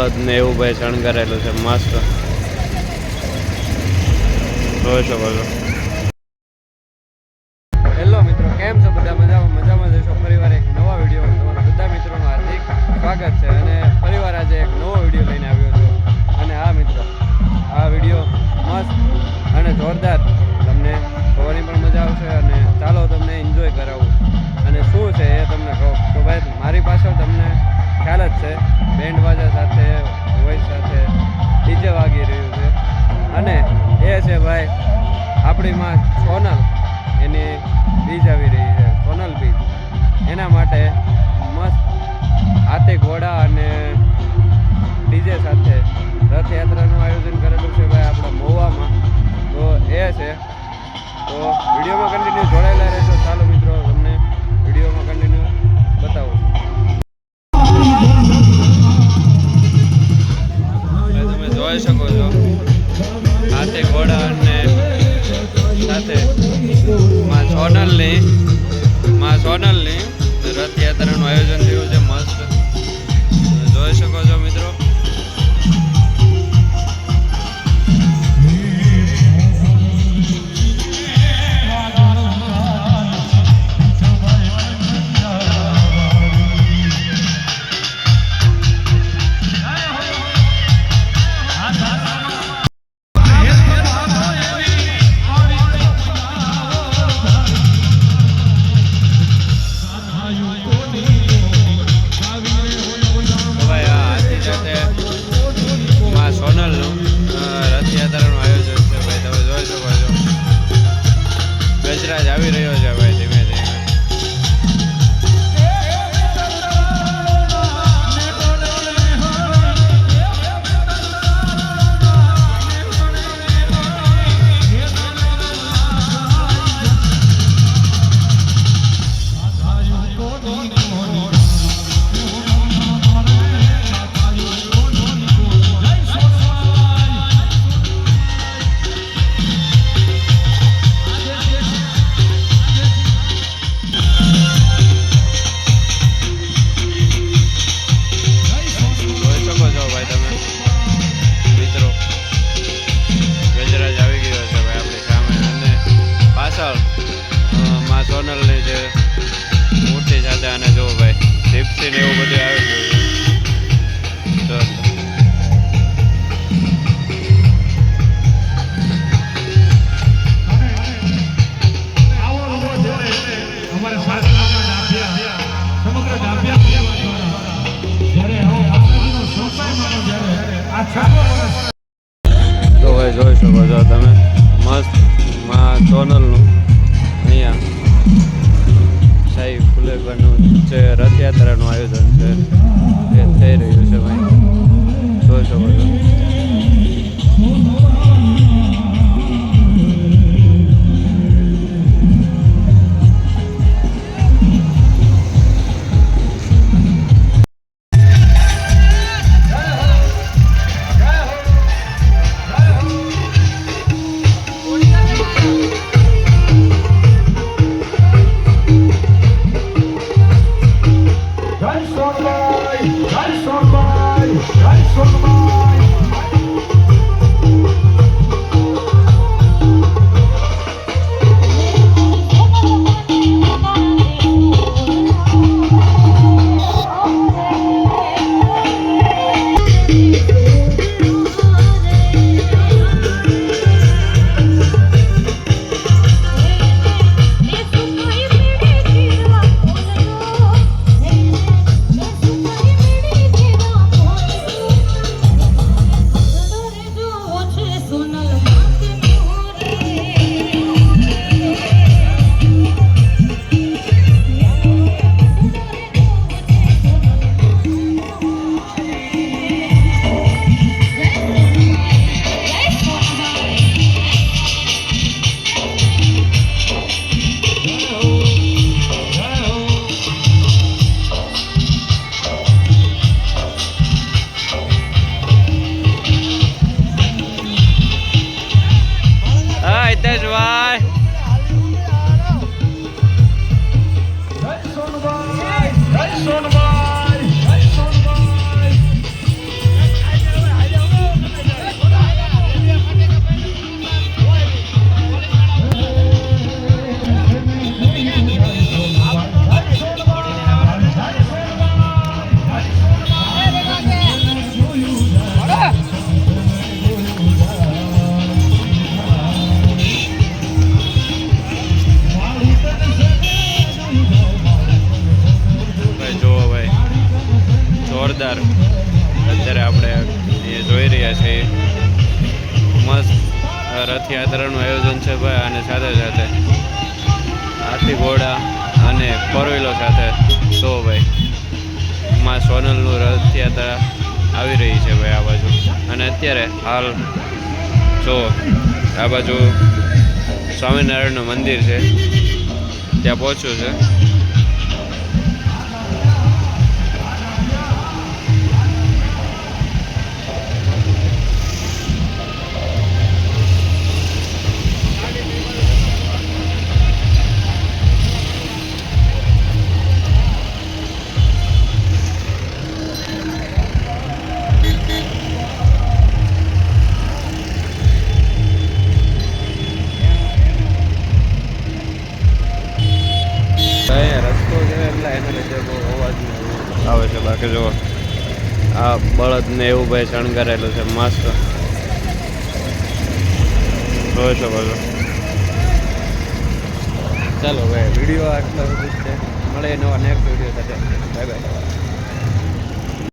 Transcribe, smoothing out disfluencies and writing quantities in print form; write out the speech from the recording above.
બળદ ને એવું ભાઈ શણગારેલું છે મસ્ત જોઈ શકો છો। હેલો મિત્રો, કેમ છો બધા? મજામાં જશો? ફરીવાર એક નવા વિડીયો તમારા બધા મિત્રોનું હાર્દિક સ્વાગત છે અને ફરીવાર આજે એક નવો વિડીયો લઈને આવ્યો છું। અને હા મિત્રો, આ વિડીયો મસ્ત અને જોરદાર, તમને જોવાની પણ મજા આવશે અને ચાલો તમને એન્જોય કરાવું। અને શું છે એ તમને કહું તો ભાઈ, મારી પાછળ તમને ખ્યાલ જ છે, બેન્ડ વાજા સાથે વોઇસ સાથે ડીજે વાગી રહ્યું છે અને એ છે ભાઈ આપણી માં સોનલ, એની બીજ આવી રહી છે, સોનલ બીજ। એના માટે મસ્ત હાથી ઘોડા અને ડીજે સાથે રથયાત્રાનું આયોજન કરેલું છે ભાઈ આપણા મહુવામાં। તો એ છે, તો વિડીયોમાં કન્ટિન્યુ જોડાયેલા રહેજો। ચાલો મિત્રો, તમને વિડીયોમાં કન્ટિન્યુ બતાવું છું। તમે જોઈ શકો છો હાથી ઘોડા અને સાથે માં સોનલની રથયાત્રાનું આયોજન થયું છે મસ્ત, જોઈ શકો છો મિત્રો। ગજરાજ આવી રહ્યો છે ભાઈ ધીમે ધીમે। સોનલની જે મૂર્તિ સાથે અને જો ભાઈ જીપ્સી ને એવું બધું આવી ગયું છે। તો ભાઈ જોઈ શકો છો તમે મસ્ત માં સોનલનું અહીંયા શાહી ફુલેગરનું જે રથયાત્રાનું આયોજન છે એ થઈ રહ્યું છે ભાઈ, જોઈ શકો છો। રહ્યા છે. મસ્ત રથયાત્રાનું આયોજન છે ભાઈ, અને સાથે સાથે હાથી ઘોડા અને ફોર વ્હીલો સાથે તો ભાઈ માં સોનલનું રથયાત્રા આવી રહી છે ભાઈ આ બાજુ. અને અત્યારે હાલ જો આ બાજુ સ્વામિનારાયણનું મંદિર છે ત્યાં પહોંચ્યું છે. રસ્તો છે એટલે એના લીધે બહુ અવાજ આવે છે. બાકી જો આ બળદ ને એવું ભાઈ શણગારેલું છે મસ્ત, જોઈ શકો છો. ચાલો ભાઈ વિડીયો આટલા સુધી છે, મળે નવા નેક્સ્ટ વિડીયો સાથે. Bye bye.